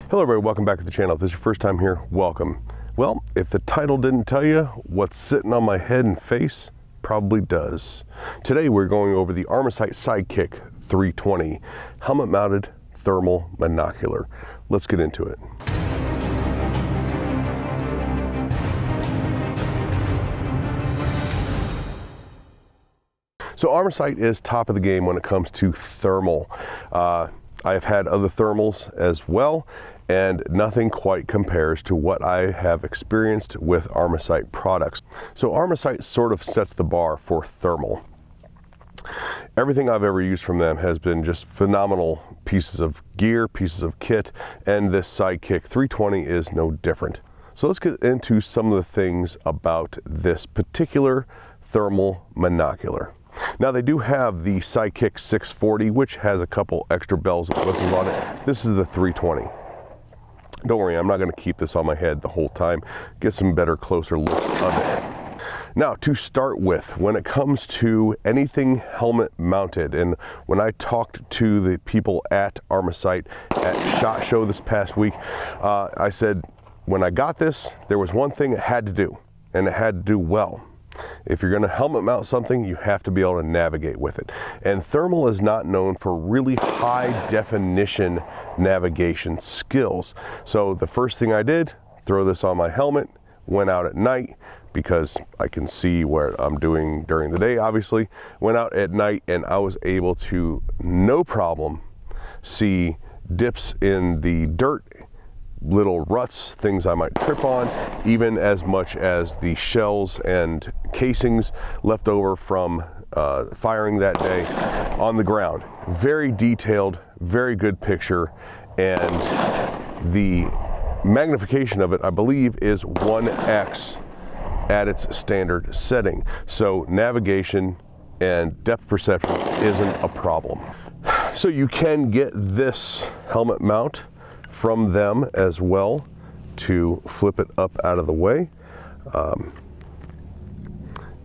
Hello everybody, welcome back to the channel. If this is your first time here, welcome. Well, if the title didn't tell you, what's sitting on my head and face probably does. Today we're going over the Armasight Sidekick 320 helmet mounted thermal monocular. Let's get into it. So Armasight is top of the game when it comes to thermal. I have had other thermals as well, and nothing quite compares to what I have experienced with Armasight products. So Armasight sort of sets the bar for thermal. Everything I've ever used from them has been just phenomenal pieces of gear, pieces of kit, and this Sidekick 320 is no different. So let's get into some of the things about this particular thermal monocular. Now they do have the Sidekick 640, which has a couple extra bells and whistles on it. This is the 320. Don't worry, I'm not going to keep this on my head the whole time. Get some better, closer looks of it. Now, to start with, when it comes to anything helmet mounted, and when I talked to the people at Armasight at SHOT Show this past week, I said, when I got this, there was one thing it had to do, and it had to do well. If you're going to helmet mount something, you have to be able to navigate with it. And thermal is not known for really high definition navigation skills. So the first thing I did, throw this on my helmet, went out at night because I can see what I'm doing during the day, obviously. Went out at night and I was able to, no problem, see dips in the dirt, little ruts, things I might trip on, even as much as the shells and casings left over from firing that day on the ground. Very detailed, very good picture, and the magnification of it, I believe, is 1x at its standard setting. So navigation and depth perception isn't a problem. So you can get this helmet mount from them as well to flip it up out of the way.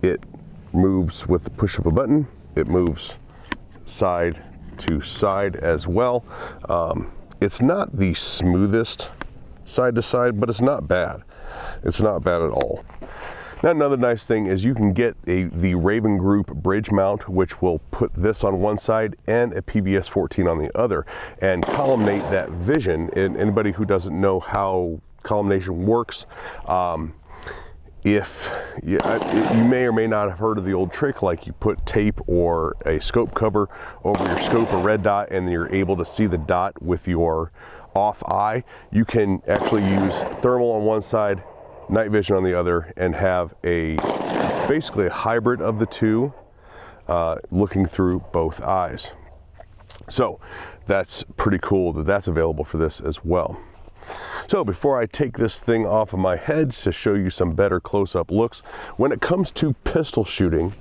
It moves with the push of a button. It moves side to side as well. It's not the smoothest side to side, but it's not bad. It's not bad at all. Now, another nice thing is you can get the Raven Group bridge mount, which will put this on one side and a PBS 14 on the other, and collimate that vision. And anybody who doesn't know how collimation works, you may or may not have heard of the old trick, like you put tape or a scope cover over your scope, a red dot, and you're able to see the dot with your off eye. You can actually use thermal on one side, night vision on the other, and have basically a hybrid of the two, looking through both eyes. So that's pretty cool that that's available for this as well. So before I take this thing off of my head to show you some better close-up looks, when it comes to pistol shooting,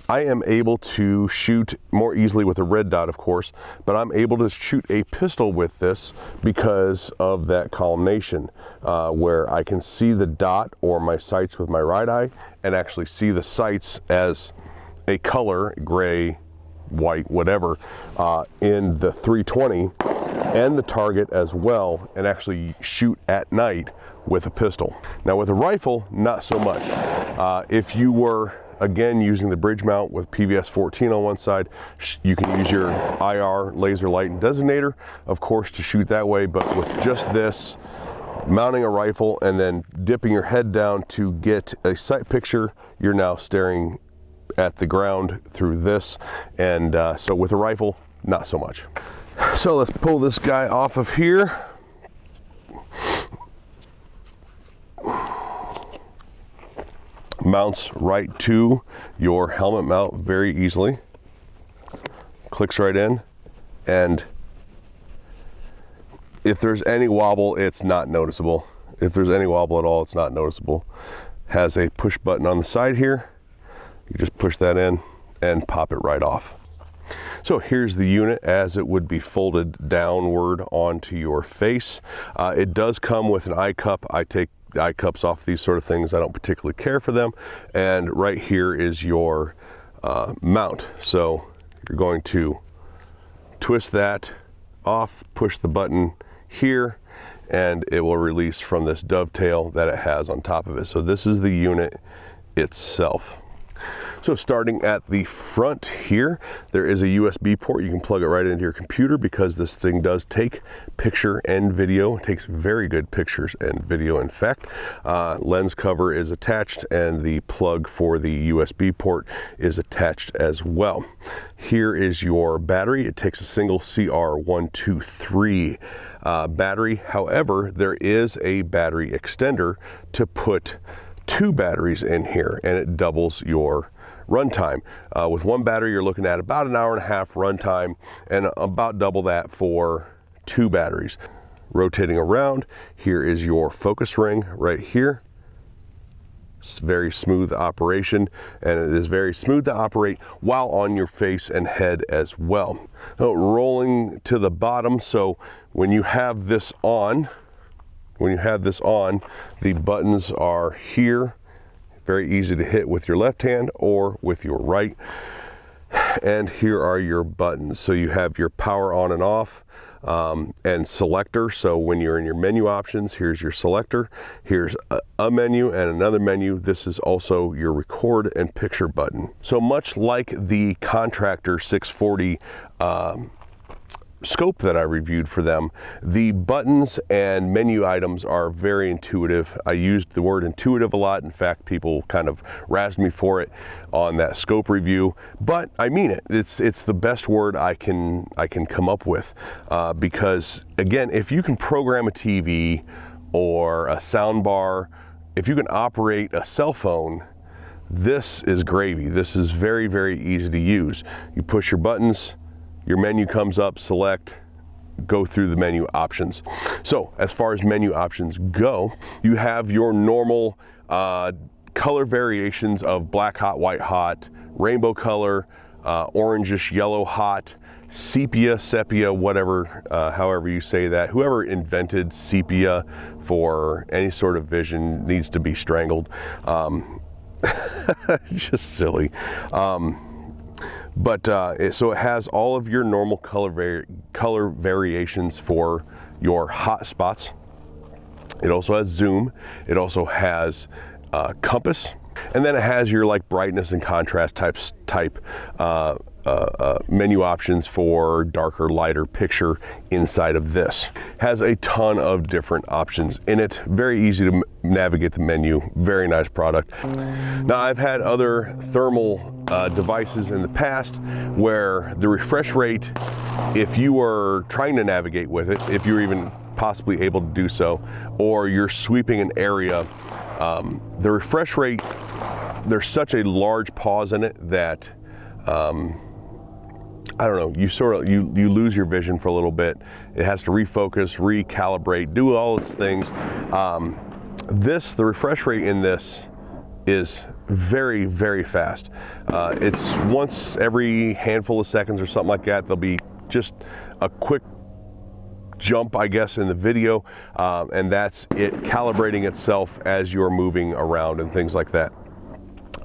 I am able to shoot more easily with a red dot, of course, but I'm able to shoot a pistol with this because of that collimation, where I can see the dot or my sights with my right eye and actually see the sights as a color, gray, white, whatever, in the 320 and the target as well, and actually shoot at night with a pistol. Now with a rifle, not so much. If you were, again, using the bridge mount with PBS 14 on one side, you can use your IR laser light and designator, of course, to shoot that way. But with just this, mounting a rifle and then dipping your head down to get a sight picture, you're now staring at the ground through this. And so with a rifle, not so much. So let's pull this guy off of here. Mounts right to your helmet mount very easily. Clicks right in, and if there's any wobble, it's not noticeable. If there's any wobble at all, it's not noticeable. Has a push button on the side here. You just push that in and pop it right off. So here's the unit as it would be folded downward onto your face. It does come with an eye cup. I take the eye cups off these sort of things. I don't particularly care for them. And right here is your mount. So you're going to twist that off, push the button here, and it will release from this dovetail that it has on top of it. So this is the unit itself. So starting at the front here, there is a USB port. You can plug it right into your computer because this thing does take picture and video. It takes very good pictures and video, in fact. Lens cover is attached, and the plug for the USB port is attached as well. Here is your battery. It takes a single CR123 battery. However, there is a battery extender to put 2 batteries in here, and it doubles your runtime. With 1 battery, you're looking at about an hour and a half runtime, and about double that for 2 batteries. Rotating around, here is your focus ring right here. It's very smooth operation, and it is very smooth to operate while on your face and head as well. Now, rolling to the bottom, so when you have this on, the buttons are here. Very easy to hit with your left hand or with your right. And here are your buttons. So you have your power on and off and selector. So when you're in your menu options, here's your selector. Here's a menu and another menu. This is also your record and picture button. So much like the Contractor 640 scope that I reviewed for them, the buttons and menu items are very intuitive. I used the word intuitive a lot. In fact, people kind of razzed me for it on that scope review, but I mean it. It's the best word I can come up with because, again, if you can program a TV or a sound bar, if you can operate a cell phone, this is gravy. This is very, very easy to use. You push your buttons, your menu comes up, select, go through the menu options. So as far as menu options go, you have your normal color variations of black hot, white hot, rainbow color, orangish yellow hot, sepia, whatever, however you say that. Whoever invented sepia for any sort of vision needs to be strangled. Just silly. So it has all of your normal color variations for your hot spots. It also has zoom. It also has compass, and then it has your like brightness and contrast type menu options for darker, lighter picture inside of this. Has a ton of different options in it. Very easy to navigate the menu. Very nice product. Now, I've had other thermal devices in the past where the refresh rate, if you were trying to navigate with it, if you're even possibly able to do so, or you're sweeping an area, the refresh rate, there's such a large pause in it that I don't know, you lose your vision for a little bit. It has to refocus, recalibrate, do all its things. The refresh rate in this is very, very fast. It's once every handful of seconds or something like that. There'll be just a quick jump, I guess, in the video, and that's it calibrating itself as you're moving around and things like that.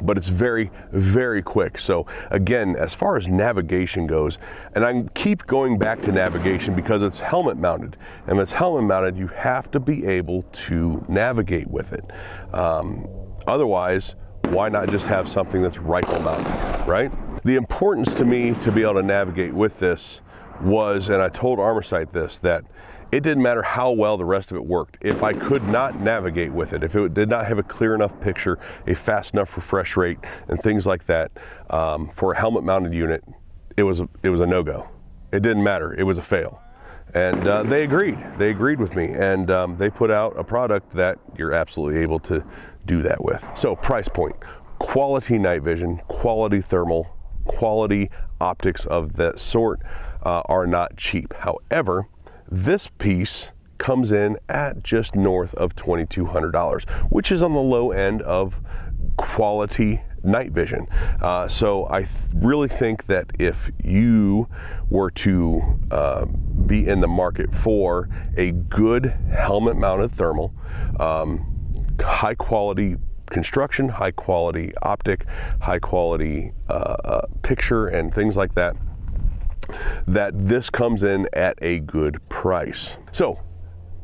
But it's very, very quick. So again, as far as navigation goes, and I keep going back to navigation because it's helmet mounted, and if it's helmet mounted, you have to be able to navigate with it. Otherwise, why not just have something that's rifle mounted, right? The importance to me to be able to navigate with this was, and I told Armasight this, that it didn't matter how well the rest of it worked. If I could not navigate with it, if it did not have a clear enough picture, a fast enough refresh rate, and things like that, for a helmet mounted unit, it was a no-go. It didn't matter, it was a fail. And they agreed with me, and they put out a product that you're absolutely able to do that with. So price point, quality night vision, quality thermal, quality optics of that sort are not cheap. However, this piece comes in at just north of $2,200, which is on the low end of quality night vision. So I really think that if you were to be in the market for a good helmet mounted thermal, high quality construction, high quality optic, high quality picture and things like that, that this comes in at a good price. So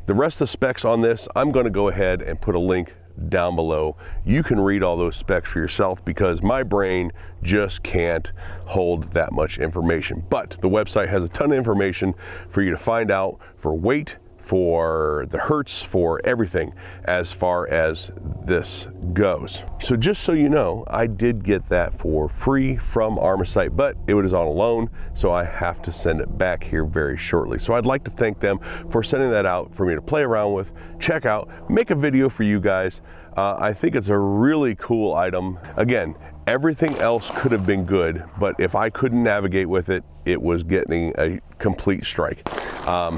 The rest of the specs on this, I'm going to go ahead and put a link down below. You can read all those specs for yourself because my brain just can't hold that much information. But the website has a ton of information for you to find out for weight, for the hertz, for everything as far as this goes. So just so you know, I did get that for free from Armasight, but it was on a loan, so I have to send it back here very shortly. So I'd like to thank them for sending that out for me to play around with, check out, make a video for you guys. I think it's a really cool item. Again, everything else could have been good, but if I couldn't navigate with it, it was getting a complete strike.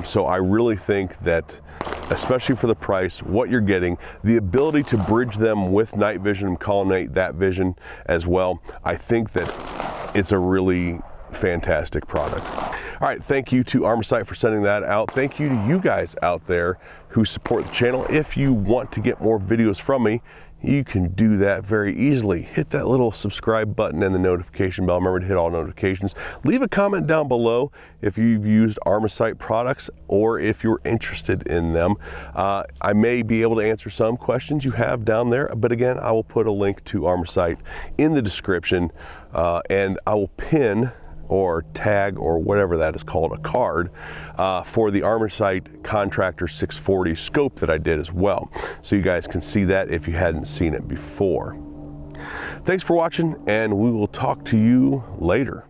So I really think that, especially for the price, what you're getting, the ability to bridge them with night vision and collimate that vision as well, I think that it's a really fantastic product. All right, thank you to Armasight for sending that out. Thank you to you guys out there who support the channel. If you want to get more videos from me, you can do that very easily. Hit that little subscribe button and the notification bell. Remember to hit all notifications. Leave a comment down below if you've used Armasight products or if you're interested in them. I may be able to answer some questions you have down there, but again, I will put a link to Armasight in the description, and I will pin or tag or whatever that is called, a card for the Armasight Contractor 640 scope that I did as well. So you guys can see that if you hadn't seen it before. Thanks for watching, and we will talk to you later.